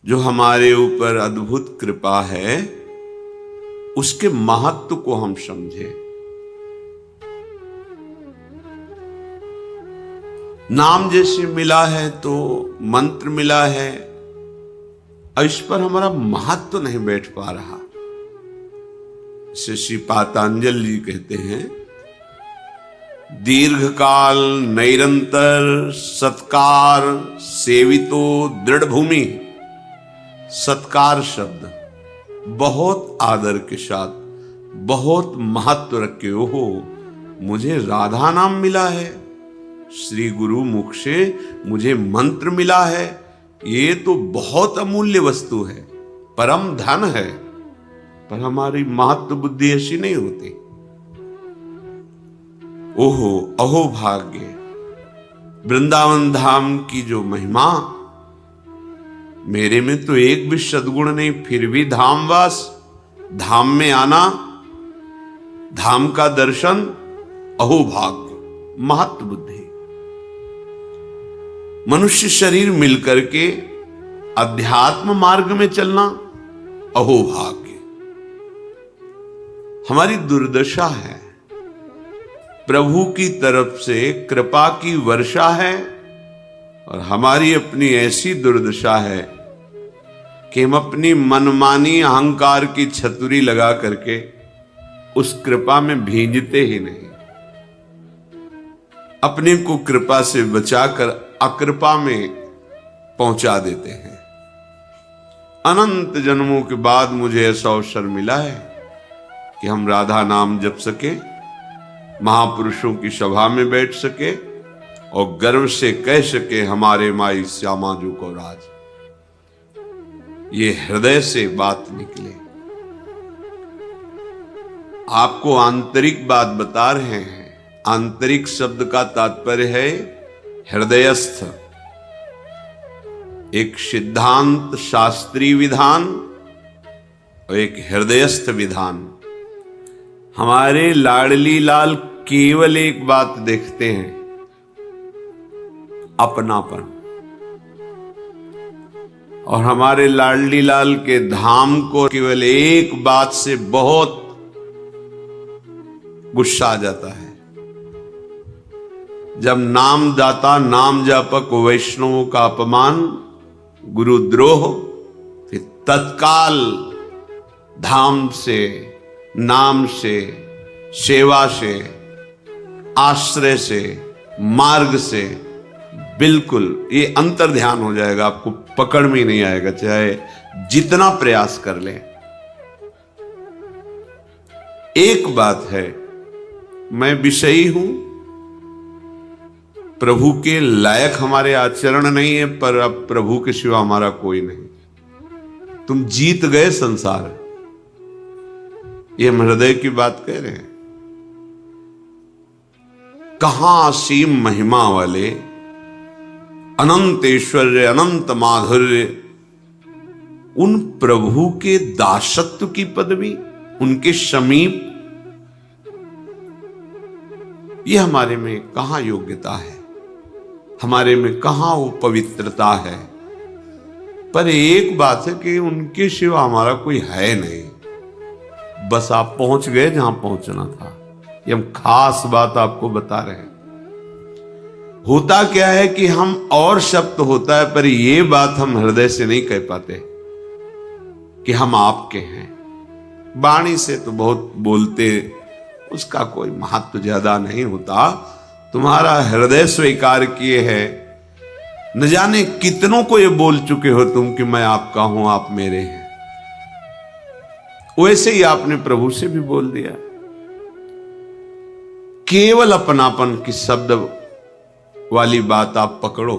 जो हमारे ऊपर अद्भुत कृपा है, उसके महत्व को हम समझें। नाम जैसे मिला है तो मंत्र मिला है, और इस पर हमारा महत्व नहीं बैठ पा रहा। श्री पातंजलि जी कहते हैं, दीर्घकाल निरंतर सत्कार सेवितो दृढ़ भूमि। सत्कार शब्द बहुत आदर के साथ, बहुत महत्व रखे हो, मुझे राधा नाम मिला है, श्री गुरु मुख से मुझे मंत्र मिला है, ये तो बहुत अमूल्य वस्तु है, परम धन है। पर हमारी महत्व बुद्धि ऐसी नहीं होती। ओहो अहो भाग्य, वृंदावन धाम की जो महिमा, मेरे में तो एक भी सद्गुण नहीं, फिर भी धामवास, धाम में आना, धाम का दर्शन, अहो भाग्य, महत्व बुद्धि। मनुष्य शरीर मिलकर के अध्यात्म मार्ग में चलना, अहो भाग्य। हमारी दुर्दशा है, प्रभु की तरफ से कृपा की वर्षा है, और हमारी अपनी ऐसी दुर्दशा है कि हम अपनी मनमानी अहंकार की छतुरी लगा करके उस कृपा में भींजते ही नहीं, अपने को कृपा से बचाकर अकृपा में पहुंचा देते हैं। अनंत जन्मों के बाद मुझे ऐसा अवसर मिला है कि हम राधा नाम जप सके, महापुरुषों की सभा में बैठ सके और गर्व से कह सके, हमारे माई श्यामा जू को राज। ये हृदय से बात निकले। आपको आंतरिक बात बता रहे हैं। आंतरिक शब्द का तात्पर्य है हृदयस्थ। एक सिद्धांत शास्त्रीय विधान और एक हृदयस्थ विधान। हमारे लाडली लाल केवल एक बात देखते हैं, अपनापन। और हमारे लाडली लाल के धाम को केवल एक बात से बहुत गुस्सा आ जाता है, जब नामदाता नाम जापक वैष्णवों का अपमान, गुरुद्रोह, फिर तत्काल धाम से, नाम से, सेवा से, आश्रय से, मार्ग से बिल्कुल ये अंतर ध्यान हो जाएगा, आपको पकड़ में ही नहीं आएगा, चाहे जितना प्रयास कर ले। एक बात है, मैं विषयी हूं, प्रभु के लायक हमारे आचरण नहीं है, पर अब प्रभु के सिवा हमारा कोई नहीं। तुम जीत गए संसार, ये हम हृदय की बात कह रहे हैं। कहां असीम महिमा वाले, अनंत ऐश्वर्य, अनंत माधुर्य, उन प्रभु के दासत्व की पदवी, उनके समीप, ये हमारे में कहां योग्यता है, हमारे में कहां वो पवित्रता है। पर एक बात है कि उनके सिवा हमारा कोई है नहीं, बस आप पहुंच गए जहां पहुंचना था। ये हम खास बात आपको बता रहे हैं। होता क्या है कि हम, और शब्द होता है, पर ये बात हम हृदय से नहीं कह पाते कि हम आपके हैं। वाणी से तो बहुत बोलते, उसका कोई महत्व ज्यादा नहीं होता। तुम्हारा हृदय स्वीकार किए है, न जाने कितनों को ये बोल चुके हो तुम कि मैं आपका हूं, आप मेरे हैं। वैसे ही आपने प्रभु से भी बोल दिया। केवल अपनापन की शब्द वाली बात आप पकड़ो।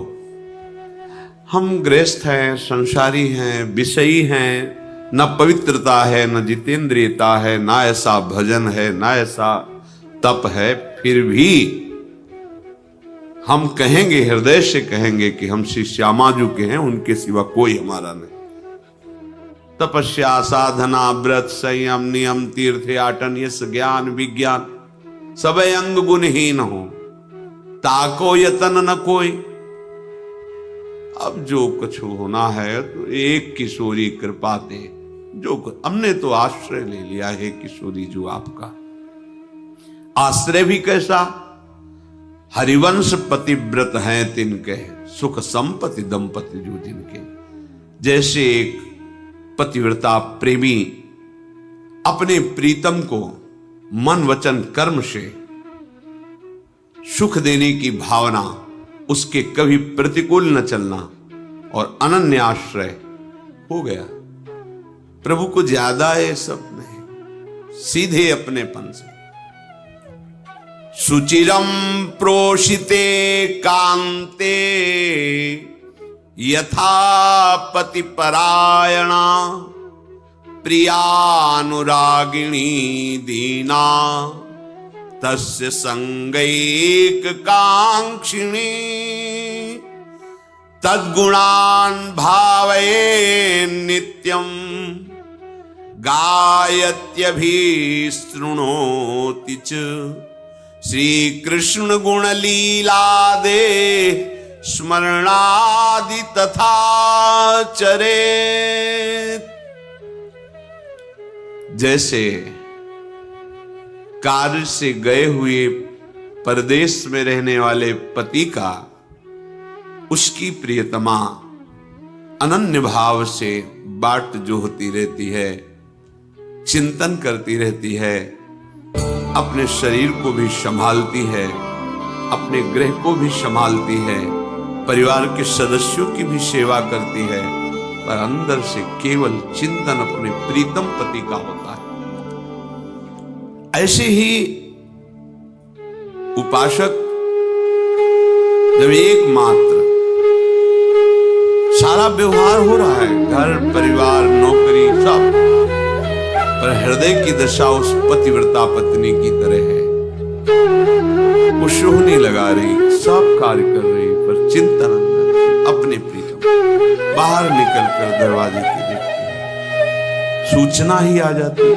हम गृहस्थ हैं, संसारी हैं, विषयी हैं, न पवित्रता है, न जितेंद्रियता है, ना ऐसा भजन है, ना ऐसा तप है, फिर भी हम कहेंगे, हृदय से कहेंगे कि हम श्री श्यामा जू के हैं, उनके सिवा कोई हमारा नहीं। तपस्या, साधना, व्रत, संयम, नियम, तीर्थ आटन, यश, ज्ञान, विज्ञान, सब अंग गुणहीन हो, ताको यतन न कोई। अब जो कुछ होना है तो एक किशोरी कृपा दे, जो हमने तो आश्रय ले लिया है किशोरी जो आपका। आश्रय भी कैसा? हरिवंश पतिव्रत हैं तिनके, सुख संपत्ति दंपति जो जिनके। जैसे एक पतिव्रता प्रेमी अपने प्रीतम को मन वचन कर्म से सुख देने की भावना, उसके कभी प्रतिकूल न चलना और अनन्य आश्रय हो गया। प्रभु को ज्यादा है सब नहीं, सीधे अपनेपन से। सुचिरम प्रोषिते कांते यथा पति परायणा, प्रियानुरागिणी दीना तस्य संगैक कांक्षिणी, तद्गुणान् भावये नित्यं गायत्यभिशृणोति च, श्री कृष्ण गुण लीला दे स्मरणादि तथा चरेत। जैसे कार्य से गए हुए परदेश में रहने वाले पति का उसकी प्रियतमा अनन्य भाव से बाट जो होती रहती है, चिंतन करती रहती है, अपने शरीर को भी संभालती है, अपने गृह को भी संभालती है, परिवार के सदस्यों की भी सेवा करती है, पर अंदर से केवल चिंतन अपने प्रीतम पति का होता है। ऐसे ही उपासक जब एकमात्र सारा व्यवहार हो रहा है, घर परिवार नौकरी सब, पर हृदय की दशा उस पतिव्रता पत्नी की तरह है। वो सोहनी लगा रही, सब कार्य कर रही, पर चिंतन अंदर अपने प्रीतम। बाहर निकल कर दरवाजे की देखती है, सूचना ही आ जाती,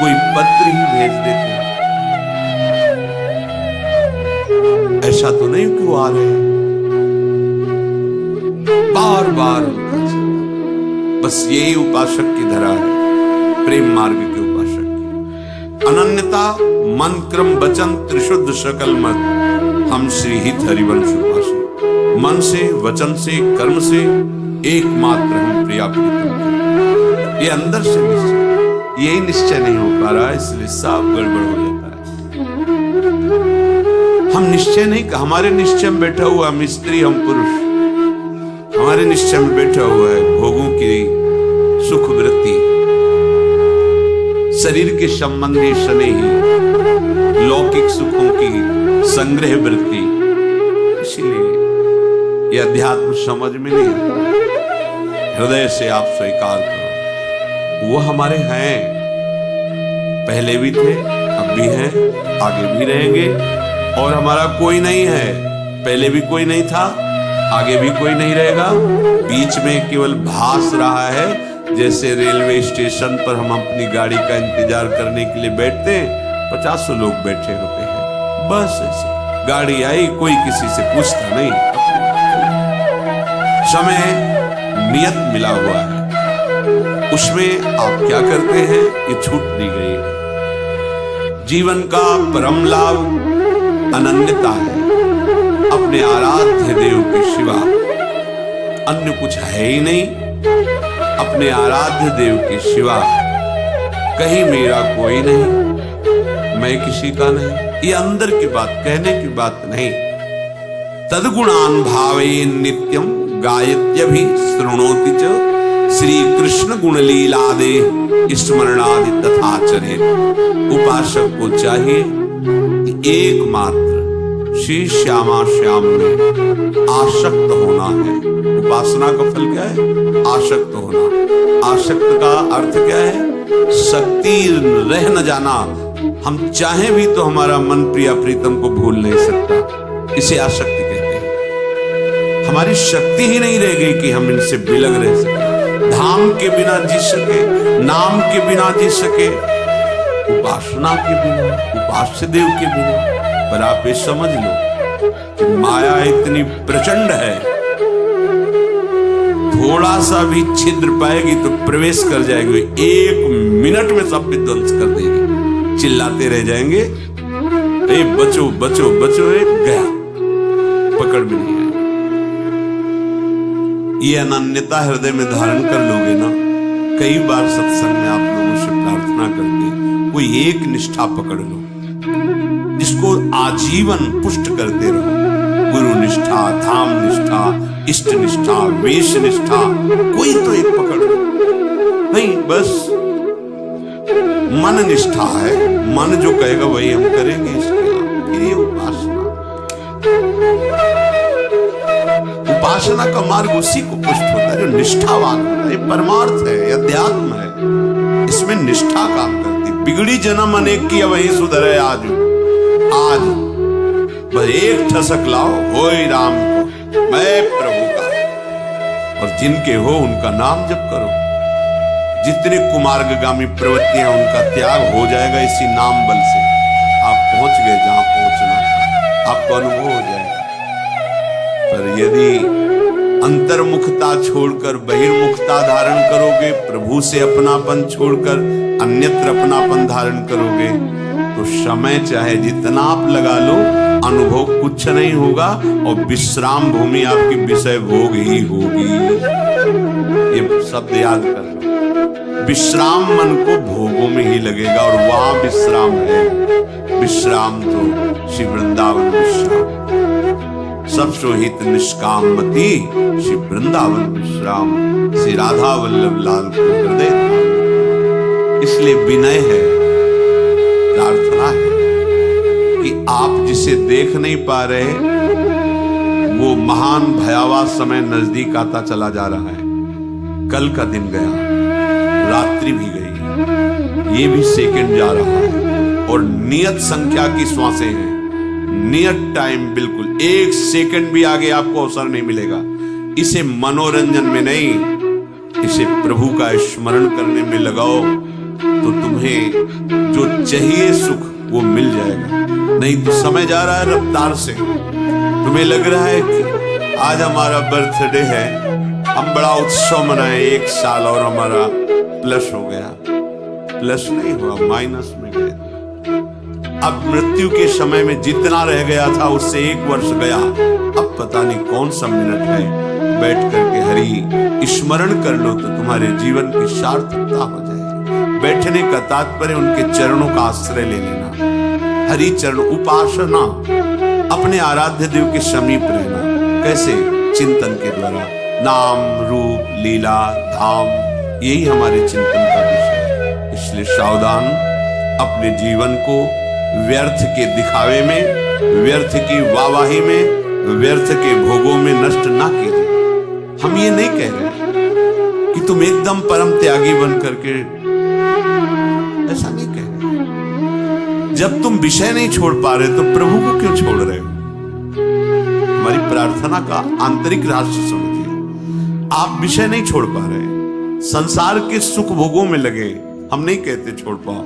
कोई पत्र ही भेज देते। ऐसा तो नहीं कि वो आ रहे हैं, बार बार बस यही उपासक की धरा है, प्रेम मार्ग के उपासक की। अनन्यता मन क्रम वचन त्रिशुद्ध सकल मत, हम श्री हित हरिवंश उपासक। मन से वचन से कर्म से एकमात्र हम प्रिया प्रीतम। ये अंदर से निश्चय, यही निश्चय नहीं हो पा रहा, इसलिए सब गड़बड़ हो जाता है। हम निश्चय नहीं, हमारे निश्चय में बैठा हुआ मिस्त्री हम पुरुष, हमारे निश्चय में बैठा हुआ है भोगों की सुख वृत्ति, शरीर के संबंधी स्नेही लौकिक सुखों की संग्रह वृत्ति। इसीलिए यह अध्यात्म समझ में नहीं आता। हृदय से आप स्वीकार करो, वो हमारे हैं, पहले भी थे, अब भी हैं, आगे भी रहेंगे। और हमारा कोई नहीं है, पहले भी कोई नहीं था, आगे भी कोई नहीं रहेगा। बीच में केवल भास रहा है, जैसे रेलवे स्टेशन पर हम अपनी गाड़ी का इंतजार करने के लिए बैठते हैं, 50 लोग बैठे होते हैं, बस ऐसे गाड़ी आई, कोई किसी से पूछता नहीं। समय नियत मिला हुआ है, उसमें आप क्या करते हैं ये छूट दी गई है। जीवन का परम लाभ अनन्यता है, अपने आराध्य देव के सिवा अन्य कुछ है ही नहीं। अपने आराध्य देव के सिवा कहीं मेरा कोई नहीं, मैं किसी का नहीं। ये अंदर की बात, कहने की बात नहीं। तद्गुणान् भावये नित्यं गायत्यभि शृणोति च, श्री कृष्ण गुण लीलादे स्मरणादि तथा चरे। उपासक को चाहिए एकमात्र श्री श्यामा श्याम में आसक्त होना है। उपासना का फल क्या है? आसक्त होना। आसक्त का अर्थ क्या है? शक्ति रह न जाना। हम चाहें भी तो हमारा मन प्रिया प्रीतम को भूल नहीं सकता, इसे आसक्ति कहते हैं। हमारी शक्ति ही नहीं रह गई कि हम इनसे बिलग रह सके, धाम के बिना जी सके, नाम के बिना जी सके, उपासना के बिना, उपास्य देव के बिना। पर आप ये समझ लो कि माया इतनी प्रचंड है थोड़ा सा भी छिद्र पाएगी तो प्रवेश कर जाएगी, 1 मिनट में सब विध्वंस कर देगी। चिल्लाते रह जाएंगे, ए बचो बचो बचो, गया, पकड़ में नहीं आएगा। ये अनन्यता हृदय में धारण कर लोगे ना, कई बार सत्संग में आप लोगों से प्रार्थना करके कोई एक निष्ठा पकड़ लो जिसको आजीवन पुष्ट करते रहो। गुरु निष्ठा, धाम निष्ठा, इष्ट निष्ठा, वेश निष्ठा, कोई तो एक पकड़ लो। नहीं, बस मन निष्ठा है, मन जो कहेगा वही हम करेंगे। इसके अलावा फिर ये उपासना का मार्ग उसी को पुष्ट होता है जो निष्ठावान होता है। ये परमार्थ है, ये अध्यात्म है, इसमें निष्ठा काम करती। बिगड़ी जन्म अनेक की वही सुधरे आज बस एक ठसक लाओ, होय राम को, मैं प्रभु का, और जिनके हो उनका नाम जप करो। जितने कुमार्गगामी प्रवृत्तियां उनका त्याग हो जाएगा इसी नाम बल से। आप पहुंच गए जहां पहुंचना था, आपको अनुभव हो जाएगा। पर यदि अंतर्मुखता छोड़कर बहिर्मुखता धारण करोगे, प्रभु से अपनापन छोड़कर अन्यत्र अपनापन धारण करोगे, तो समय चाहे जितना आप लगा लो, अनुभव कुछ नहीं होगा और विश्राम भूमि आपकी विषय भोग ही होगी। ये शब्द याद कर लो, विश्राम मन को भोगों में ही लगेगा और वहां विश्राम है। विश्राम तो श्री वृंदावन विश्राम, सब सोहित निष्काम मति, श्री वृंदावन विश्राम, श्री राधा वल्लभ लाल को हृदय। इसलिए विनय है, प्रार्थना है कि आप जिसे देख नहीं पा रहे, वो महान भयावह समय नजदीक आता चला जा रहा है। कल का दिन गया, रात्रि भी गई, ये भी सेकंड जा रहा है और नियत संख्या की श्वासें हैं, नियत टाइम बिल्कुल। 1 सेकंड भी आगे आपको अवसर नहीं मिलेगा। इसे मनोरंजन में नहीं, इसे प्रभु का स्मरण करने में लगाओ तो तुम्हें जो चाहिए सुख वो मिल जाएगा। नहीं तो समय जा रहा है रफ्तार से। तुम्हें लग रहा है कि आज हमारा बर्थडे है, हम बड़ा उत्सव मनाए, 1 साल और हमारा प्लस हो गया। प्लस नहीं हुआ, माइनस में गए। अब मृत्यु के समय में जितना रह गया था उससे 1 वर्ष गया। अब पता नहीं कौन सा मिनट है। बैठ करके हरि स्मरण कर लो तो तुम्हारे जीवन की सार्थकता हो जाएगी। बैठने का तात्पर्य उनके चरणों का आश्रय ले लेना। हरि चरण उपासना, अपने आराध्य देव के समीप रहना। कैसे? चिंतन के द्वारा। नाम, रूप, लीला, धाम, यही हमारे चिंतन का विषय है। इसलिए सावधान, अपने जीवन को व्यर्थ के दिखावे में, व्यर्थ की वाहवाही में, व्यर्थ के भोगों में नष्ट ना कीजिए। हम ये नहीं कह रहे कि तुम एकदम परम त्यागी बन करके, ऐसा नहीं कह रहे। जब तुम विषय नहीं छोड़ पा रहे तो प्रभु को क्यों छोड़ रहे हो? हमारी प्रार्थना का आंतरिक रहस्य समझिए। आप विषय नहीं छोड़ पा रहे, संसार के सुख भोगों में लगे। हम नहीं कहते छोड़ पाओ,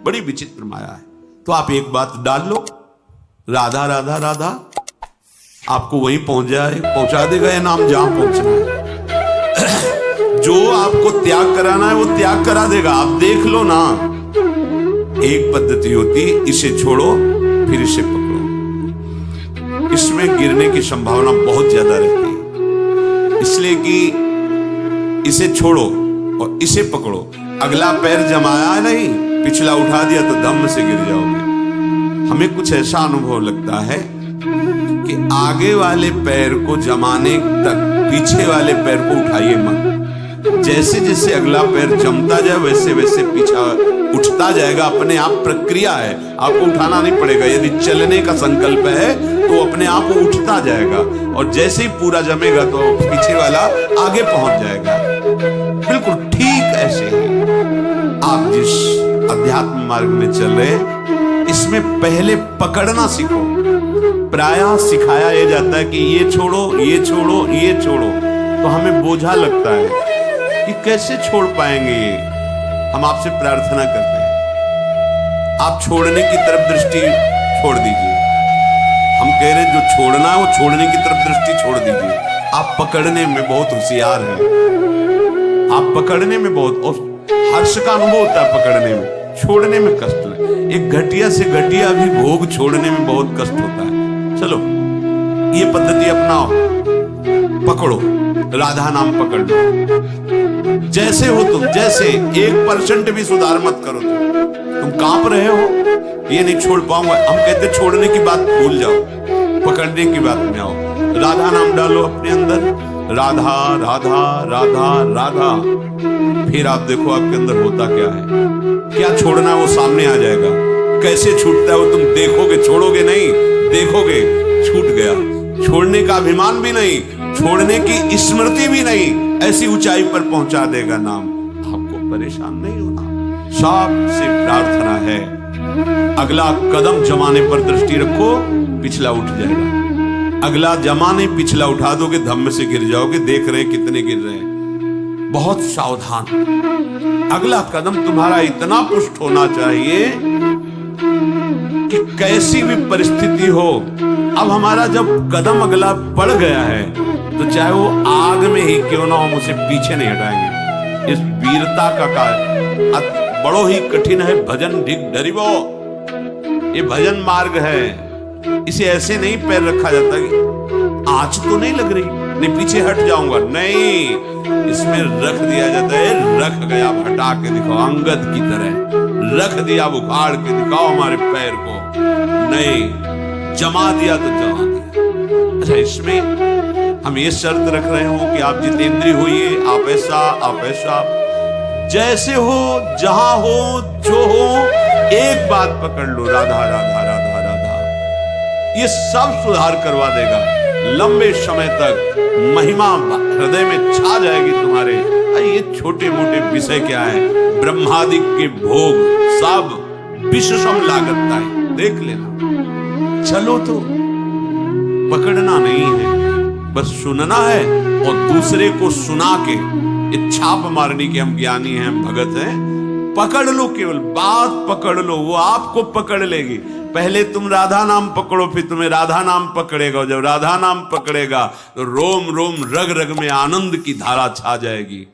बड़ी विचित्र माया है। तो आप एक बात डाल लो, राधा राधा राधा, आपको वहीं पहुंचा देगा ये नाम जहां पहुंचना है। जो आपको त्याग कराना है वो त्याग करा देगा। आप देख लो ना। एक पद्धति होती, इसे छोड़ो फिर इसे पकड़ो। इसमें गिरने की संभावना बहुत ज्यादा रहती है, इसलिए कि इसे छोड़ो और इसे पकड़ो। अगला पैर जमाया नहीं, पिछला उठा दिया तो दम से गिर जाओगे। हमें कुछ ऐसा अनुभव लगता है कि आगे वाले पैर को जमाने तक पीछे वाले पैर को उठाइए मत। जैसे जैसे अगला पैर जमता जाए वैसे वैसे पीछा उठता जाएगा। अपने आप प्रक्रिया है, आपको उठाना नहीं पड़ेगा। यदि चलने का संकल्प है तो अपने आप वो उठता जाएगा और जैसे ही पूरा जमेगा तो पीछे वाला आगे पहुंच जाएगा। बिल्कुल ठीक ऐसे ही आप जिस अध्यात्म मार्ग में चल रहे हैं, इसमें पहले पकड़ना सीखो। प्रायः सिखाया यह जाता है कि ये छोड़ो, ये छोड़ो, ये छोड़ो, तो हमें बोझा लगता है कि कैसे छोड़ पाएंगे ये। हम आपसे प्रार्थना करते हैं, आप छोड़ने की तरफ दृष्टि छोड़ दीजिए। हम कह रहे हैं जो छोड़ना है वो छोड़ने की तरफ दृष्टि छोड़ दीजिए। आप पकड़ने में बहुत होशियार हैं, आप पकड़ने में बहुत, और हर्ष का अनुभव होता है पकड़ने में, छोड़ने में कष्ट है। एक घटिया से घटिया भी भोग छोड़ने में बहुत कष्ट होता है। चलो ये पद्धति अपनाओ, पकड़ो, राधा नाम पकड़ लो। जैसे हो तुम, जैसे 1% भी सुधार मत करो, तुम कांप रहे हो, ये नहीं छोड़ पाऊंगा। हम कहते छोड़ने की बात भूल जाओ, पकड़ने की बात में आओ। राधा नाम डालो अपने अंदर, राधा राधा राधा राधा। फिर आप देखो आपके अंदर होता क्या है, क्या छोड़ना है वो सामने आ जाएगा। कैसे छूटता है वो तुम देखोगे, छोड़ोगे नहीं, देखोगे छूट गया। छोड़ने का अभिमान भी नहीं, छोड़ने की स्मृति भी नहीं, ऐसी ऊंचाई पर पहुंचा देगा नाम। आपको परेशान नहीं होना। सबसे प्रार्थना है, अगला कदम जमाने पर दृष्टि रखो, पिछला उठ जाएगा। अगला जमाने पिछला उठा दोगे, धम्म से गिर जाओगे। देख रहे हैं कितने गिर रहे हैं, बहुत सावधान। अगला कदम तुम्हारा इतना पुष्ट होना चाहिए कि कैसी भी परिस्थिति हो, अब हमारा जब कदम अगला बढ़ गया है तो चाहे वो आग में ही क्यों ना हो, मुझे पीछे नहीं हटाएंगे। इस वीरता का कार्य बड़ो ही कठिन है। भजन ढिग डरिबो, ये भजन मार्ग है। इसे ऐसे नहीं पैर रखा जाता कि आंच तो नहीं लग रही, नहीं पीछे हट जाऊंगा, नहीं, इसमें रख दिया जाता है। रख गया, हटा के दिखाओ, अंगद की तरह रख दिया, उखाड़ के दिखाओ हमारे पैर को। नहीं, जमा दिया तो जमा दिया। अच्छा, इसमें हम ये शर्त रख रहे हो कि आप जितेंद्रिय होइए, आप ऐसा, आप ऐसा, जैसे हो, जहां हो, जो हो, एक बात पकड़ लो, राधा राधा राधा राधा। ये सब सुधार करवा देगा। लंबे समय तक महिमा हृदय में छा जाएगी तुम्हारे। ये छोटे मोटे विषय क्या है, ब्रह्मादि के भोग सब विश्व सम लागत है, देख लेना। चलो तो पकड़ना नहीं है, बस सुनना है और दूसरे को सुना के छाप मारने के हम ज्ञानी हैं, भगत हैं। पकड़ लो, केवल बात पकड़ लो, वो आपको पकड़ लेगी। पहले तुम राधा नाम पकड़ो, फिर तुम्हें राधा नाम पकड़ेगा। जब राधा नाम पकड़ेगा तो रोम रोम रग रग में आनंद की धारा छा जाएगी।